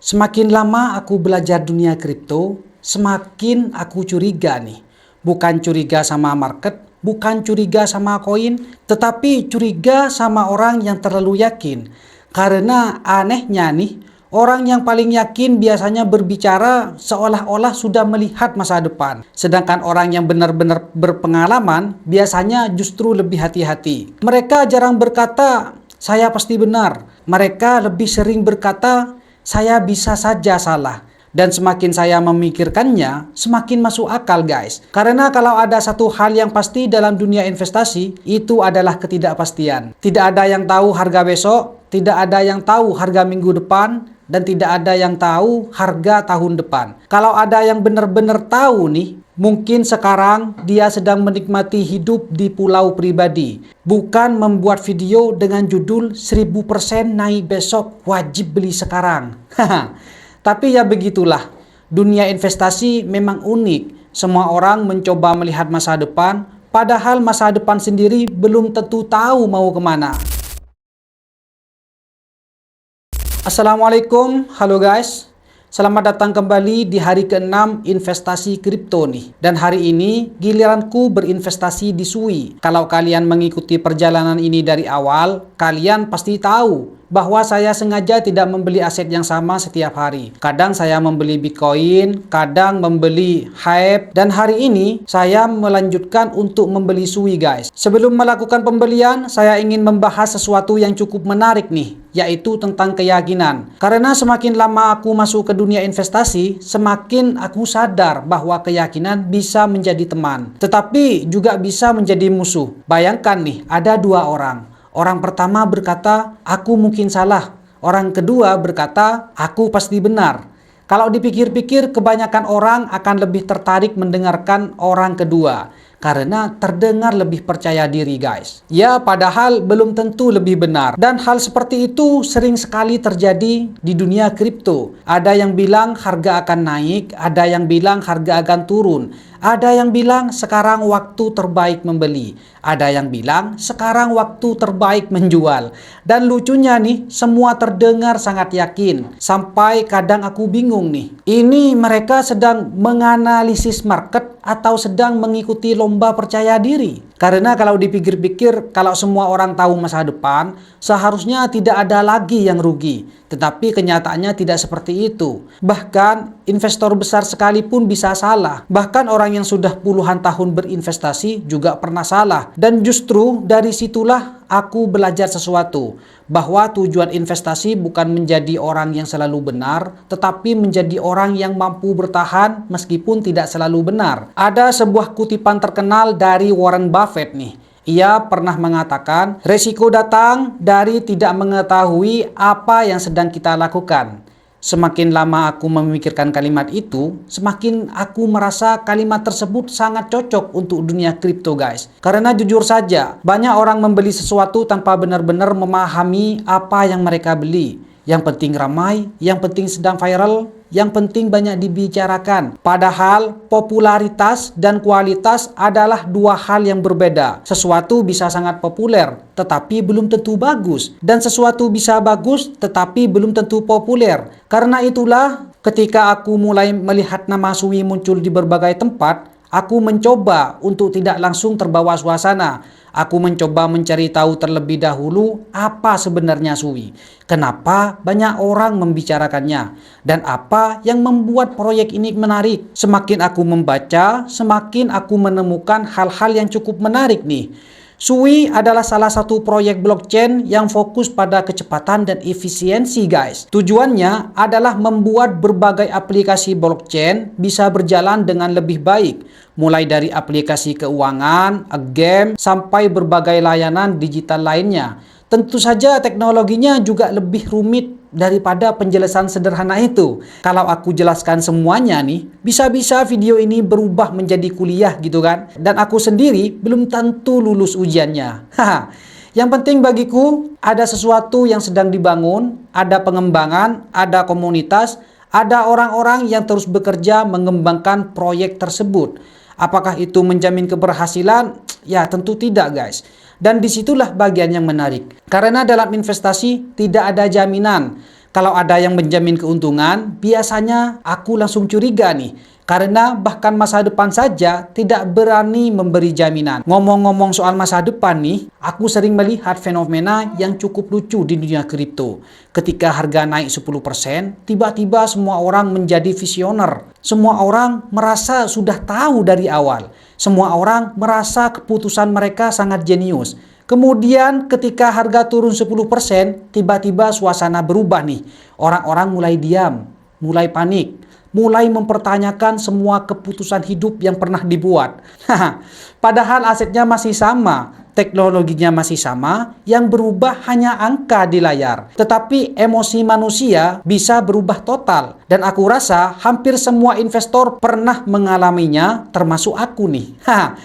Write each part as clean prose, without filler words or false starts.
Semakin lama aku belajar dunia kripto, semakin aku curiga nih. Bukan curiga sama market, bukan curiga sama koin, tetapi curiga sama orang yang terlalu yakin. Karena anehnya nih, orang yang paling yakin biasanya berbicara seolah-olah sudah melihat masa depan. Sedangkan orang yang benar-benar berpengalaman biasanya justru lebih hati-hati. Mereka jarang berkata, "Saya pasti benar." Mereka lebih sering berkata, "Saya bisa saja salah." Dan semakin saya memikirkannya, semakin masuk akal guys. Karena kalau ada satu hal yang pasti dalam dunia investasi, itu adalah ketidakpastian. Tidak ada yang tahu harga besok, tidak ada yang tahu harga minggu depan, dan tidak ada yang tahu harga tahun depan. Kalau ada yang benar-benar tahu nih, mungkin sekarang dia sedang menikmati hidup di pulau pribadi. Bukan membuat video dengan judul 1000% naik besok, wajib beli sekarang. Tapi ya begitulah, dunia investasi memang unik. Semua orang mencoba melihat masa depan, padahal masa depan sendiri belum tentu tahu mau kemana. Assalamualaikum, halo guys. Selamat datang kembali di hari ke-6 investasi kripto nih. Dan hari ini giliranku berinvestasi di Sui. Kalau kalian mengikuti perjalanan ini dari awal, kalian pasti tahu bahwa saya sengaja tidak membeli aset yang sama setiap hari. Kadang saya membeli Bitcoin, kadang membeli HYPE, dan hari ini saya melanjutkan untuk membeli Sui guys. Sebelum melakukan pembelian, saya ingin membahas sesuatu yang cukup menarik nih, yaitu tentang keyakinan. Karena semakin lama aku masuk ke dunia investasi, semakin aku sadar bahwa keyakinan bisa menjadi teman, tetapi juga bisa menjadi musuh. Bayangkan nih, ada dua orang. Orang pertama berkata, "Aku mungkin salah." Orang kedua berkata, "Aku pasti benar." Kalau dipikir-pikir, kebanyakan orang akan lebih tertarik mendengarkan orang kedua karena terdengar lebih percaya diri guys. Ya, padahal belum tentu lebih benar. Dan hal seperti itu sering sekali terjadi di dunia kripto. Ada yang bilang harga akan naik, ada yang bilang harga akan turun. Ada yang bilang sekarang waktu terbaik membeli. Ada yang bilang sekarang waktu terbaik menjual. Dan lucunya nih, semua terdengar sangat yakin. Sampai kadang aku bingung nih. Ini mereka sedang menganalisis market atau sedang mengikuti lomba percaya diri? Karena kalau dipikir-pikir, kalau semua orang tahu masa depan, seharusnya tidak ada lagi yang rugi. Tetapi kenyataannya tidak seperti itu. Bahkan investor besar sekalipun bisa salah. Bahkan orang yang sudah puluhan tahun berinvestasi juga pernah salah. Dan justru dari situlah aku belajar sesuatu. Bahwa tujuan investasi bukan menjadi orang yang selalu benar, tetapi menjadi orang yang mampu bertahan meskipun tidak selalu benar. Ada sebuah kutipan terkenal dari Warren Buffett nih. Ia pernah mengatakan, resiko datang dari tidak mengetahui apa yang sedang kita lakukan. Semakin lama aku memikirkan kalimat itu, semakin aku merasa kalimat tersebut sangat cocok untuk dunia kripto guys. Karena jujur saja, banyak orang membeli sesuatu tanpa benar-benar memahami apa yang mereka beli. Yang penting ramai, yang penting sedang viral, yang penting banyak dibicarakan. Padahal popularitas dan kualitas adalah dua hal yang berbeda. Sesuatu bisa sangat populer, tetapi belum tentu bagus. Dan sesuatu bisa bagus, tetapi belum tentu populer. Karena itulah ketika aku mulai melihat nama Sui muncul di berbagai tempat, aku mencoba untuk tidak langsung terbawa suasana. Aku mencoba mencari tahu terlebih dahulu apa sebenarnya Sui. Kenapa banyak orang membicarakannya. Dan apa yang membuat proyek ini menarik. Semakin aku membaca, semakin aku menemukan hal-hal yang cukup menarik nih. Sui adalah salah satu proyek blockchain yang fokus pada kecepatan dan efisiensi guys. Tujuannya adalah membuat berbagai aplikasi blockchain bisa berjalan dengan lebih baik. Mulai dari aplikasi keuangan, game, sampai berbagai layanan digital lainnya. Tentu saja teknologinya juga lebih rumit daripada penjelasan sederhana itu. Kalau aku jelaskan semuanya nih, bisa-bisa video ini berubah menjadi kuliah gitu kan. Dan aku sendiri belum tentu lulus ujiannya. Yang penting bagiku, ada sesuatu yang sedang dibangun, ada pengembangan, ada komunitas, ada orang-orang yang terus bekerja mengembangkan proyek tersebut. Apakah itu menjamin keberhasilan? Ya tentu tidak guys. Dan disitulah bagian yang menarik. Karena dalam investasi tidak ada jaminan. Kalau ada yang menjamin keuntungan, biasanya aku langsung curiga nih. Karena bahkan masa depan saja tidak berani memberi jaminan. Ngomong-ngomong soal masa depan nih, aku sering melihat fenomena yang cukup lucu di dunia kripto. Ketika harga naik 10%, tiba-tiba semua orang menjadi visioner. Semua orang merasa sudah tahu dari awal. Semua orang merasa keputusan mereka sangat jenius. Kemudian ketika harga turun 10%, tiba-tiba suasana berubah nih. Orang-orang mulai diam, mulai panik, mulai mempertanyakan semua keputusan hidup yang pernah dibuat. Padahal asetnya masih sama, teknologinya masih sama, yang berubah hanya angka di layar. Tetapi emosi manusia bisa berubah total. Dan aku rasa hampir semua investor pernah mengalaminya, termasuk aku nih.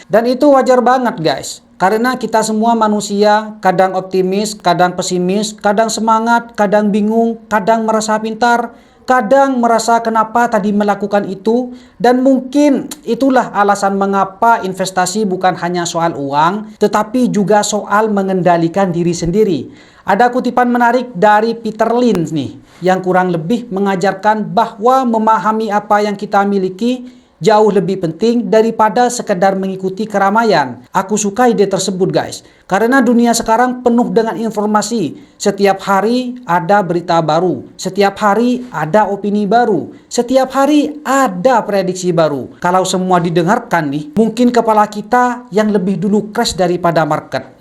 Dan itu wajar banget guys. Karena kita semua manusia, kadang optimis, kadang pesimis, kadang semangat, kadang bingung, kadang merasa pintar, kadang merasa kenapa tadi melakukan itu, dan mungkin itulah alasan mengapa investasi bukan hanya soal uang, tetapi juga soal mengendalikan diri sendiri. Ada kutipan menarik dari Peter Lynch nih, yang kurang lebih mengajarkan bahwa memahami apa yang kita miliki jauh lebih penting daripada sekedar mengikuti keramaian. Aku suka ide tersebut guys, karena dunia sekarang penuh dengan informasi. Setiap hari ada berita baru, setiap hari ada opini baru, setiap hari ada prediksi baru. Kalau semua didengarkan nih, mungkin kepala kita yang lebih dulu crash daripada market.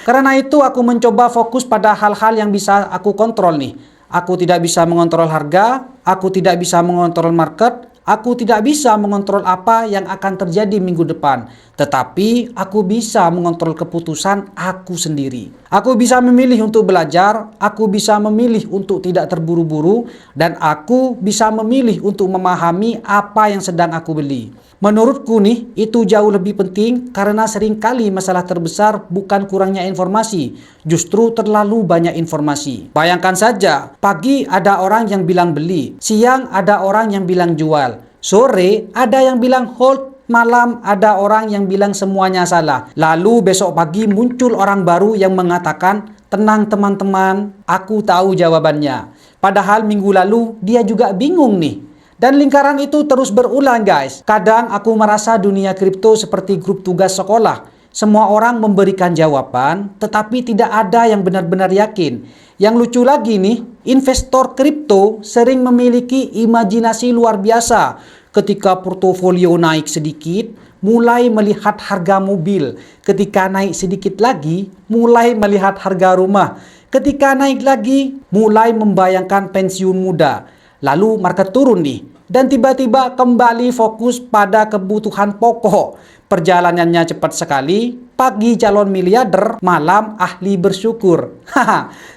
Karena itu aku mencoba fokus pada hal-hal yang bisa aku kontrol nih. Aku tidak bisa mengontrol harga, aku tidak bisa mengontrol market, aku tidak bisa mengontrol apa yang akan terjadi minggu depan, tetapi aku bisa mengontrol keputusan aku sendiri. Aku bisa memilih untuk belajar, aku bisa memilih untuk tidak terburu-buru, dan aku bisa memilih untuk memahami apa yang sedang aku beli. Menurutku nih, itu jauh lebih penting karena seringkali masalah terbesar bukan kurangnya informasi, justru terlalu banyak informasi. Bayangkan saja, pagi ada orang yang bilang beli, siang ada orang yang bilang jual, sore ada yang bilang hold, malam ada orang yang bilang semuanya salah. Lalu besok pagi muncul orang baru yang mengatakan, tenang teman-teman, aku tahu jawabannya. Padahal minggu lalu dia juga bingung nih. Dan lingkaran itu terus berulang guys. Kadang aku merasa dunia kripto seperti grup tugas sekolah. Semua orang memberikan jawaban, tetapi tidak ada yang benar-benar yakin. Yang lucu lagi nih, investor kripto sering memiliki imajinasi luar biasa. Ketika portofolio naik sedikit, mulai melihat harga mobil. Ketika naik sedikit lagi, mulai melihat harga rumah. Ketika naik lagi, mulai membayangkan pensiun muda. Lalu market turun nih, dan tiba-tiba kembali fokus pada kebutuhan pokok. Perjalanannya cepat sekali, pagi calon miliarder, malam ahli bersyukur.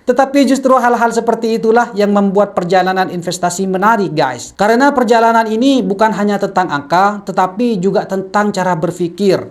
Tetapi justru hal-hal seperti itulah yang membuat perjalanan investasi menarik guys. Karena perjalanan ini bukan hanya tentang angka, tetapi juga tentang cara berpikir,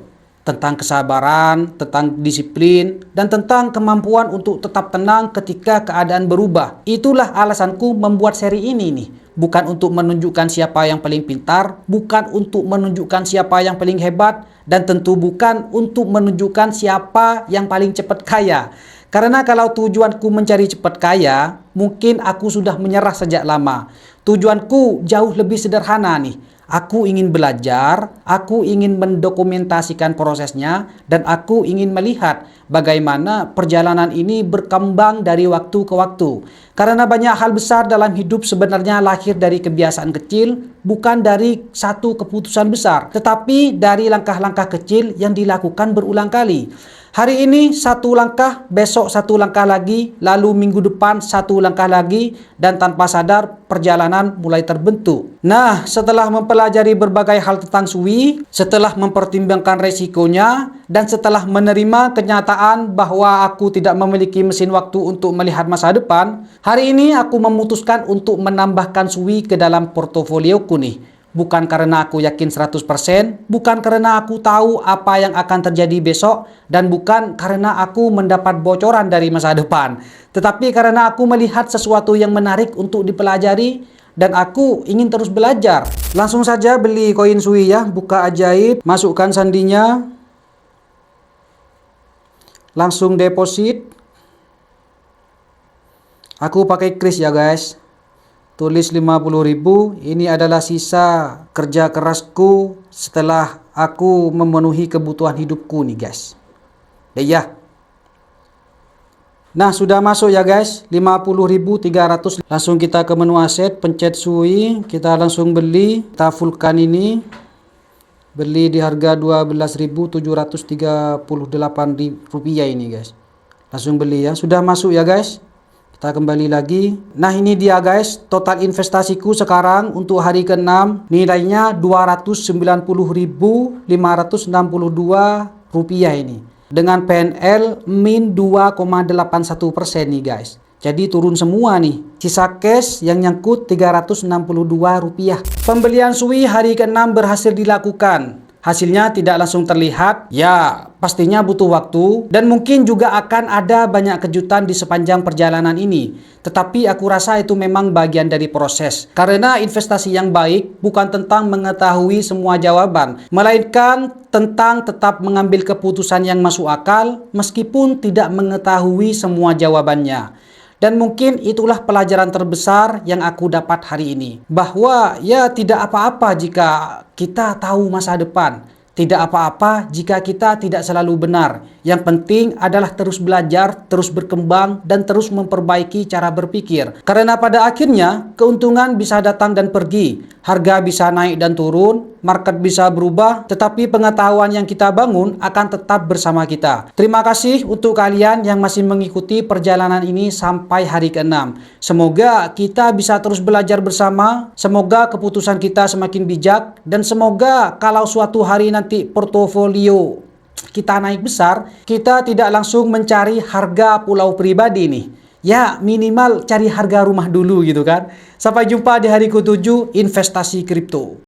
tentang kesabaran, tentang disiplin, dan tentang kemampuan untuk tetap tenang ketika keadaan berubah. Itulah alasanku membuat seri ini nih. Bukan untuk menunjukkan siapa yang paling pintar, bukan untuk menunjukkan siapa yang paling hebat, dan tentu bukan untuk menunjukkan siapa yang paling cepat kaya. Karena kalau tujuanku mencari cepat kaya, mungkin aku sudah menyerah sejak lama. Tujuanku jauh lebih sederhana nih. Aku ingin belajar, aku ingin mendokumentasikan prosesnya, dan aku ingin melihat bagaimana perjalanan ini berkembang dari waktu ke waktu. Karena banyak hal besar dalam hidup sebenarnya lahir dari kebiasaan kecil, bukan dari satu keputusan besar, tetapi dari langkah-langkah kecil yang dilakukan berulang kali. Hari ini satu langkah, besok satu langkah lagi, lalu minggu depan satu langkah lagi, dan tanpa sadar perjalanan mulai terbentuk. Nah, setelah mempelajari berbagai hal tentang Sui, setelah mempertimbangkan resikonya, dan setelah menerima kenyataan bahwa aku tidak memiliki mesin waktu untuk melihat masa depan, hari ini aku memutuskan untuk menambahkan Sui ke dalam portofolioku nih. Bukan karena aku yakin 100%, bukan karena aku tahu apa yang akan terjadi besok, dan bukan karena aku mendapat bocoran dari masa depan. Tetapi karena aku melihat sesuatu yang menarik untuk dipelajari, dan aku ingin terus belajar. Langsung saja beli koin Sui ya, buka ajaib, masukkan sandinya, langsung deposit. Aku pakai kris ya guys. Tulis 50.000. Ini adalah sisa kerja kerasku setelah aku memenuhi kebutuhan hidupku nih guys. Ya. Nah, sudah masuk ya guys, 50.300. Langsung kita ke menu aset, pencet SUI, kita langsung beli. Kita fullkan ini. Beli di harga Rp12.738 ini guys. Langsung beli ya. Sudah masuk ya guys. Kita kembali lagi. Nah, ini dia guys, total investasiku sekarang untuk hari ke-6 nilainya Rp290.562 ini. Dengan PNL min 2,81% nih guys. Jadi turun semua nih. Sisa cash yang nyangkut Rp362. Pembelian SUI hari ke-6 berhasil dilakukan. Hasilnya tidak langsung terlihat, ya pastinya butuh waktu dan mungkin juga akan ada banyak kejutan di sepanjang perjalanan ini. Tetapi aku rasa itu memang bagian dari proses. Karena investasi yang baik bukan tentang mengetahui semua jawaban, melainkan tentang tetap mengambil keputusan yang masuk akal meskipun tidak mengetahui semua jawabannya. Dan mungkin itulah pelajaran terbesar yang aku dapat hari ini. Bahwa ya tidak apa-apa jika kita tahu masa depan. Tidak apa-apa jika kita tidak selalu benar. Yang penting adalah terus belajar, terus berkembang, dan terus memperbaiki cara berpikir. Karena pada akhirnya keuntungan bisa datang dan pergi. Harga bisa naik dan turun, market bisa berubah, tetapi pengetahuan yang kita bangun akan tetap bersama kita. Terima kasih untuk kalian yang masih mengikuti perjalanan ini sampai hari ke-6. Semoga kita bisa terus belajar bersama, semoga keputusan kita semakin bijak, dan semoga kalau suatu hari nanti portofolio kita naik besar, kita tidak langsung mencari harga pulau pribadi nih. Ya minimal cari harga rumah dulu gitu kan. Sampai jumpa di hari ke-7 investasi kripto.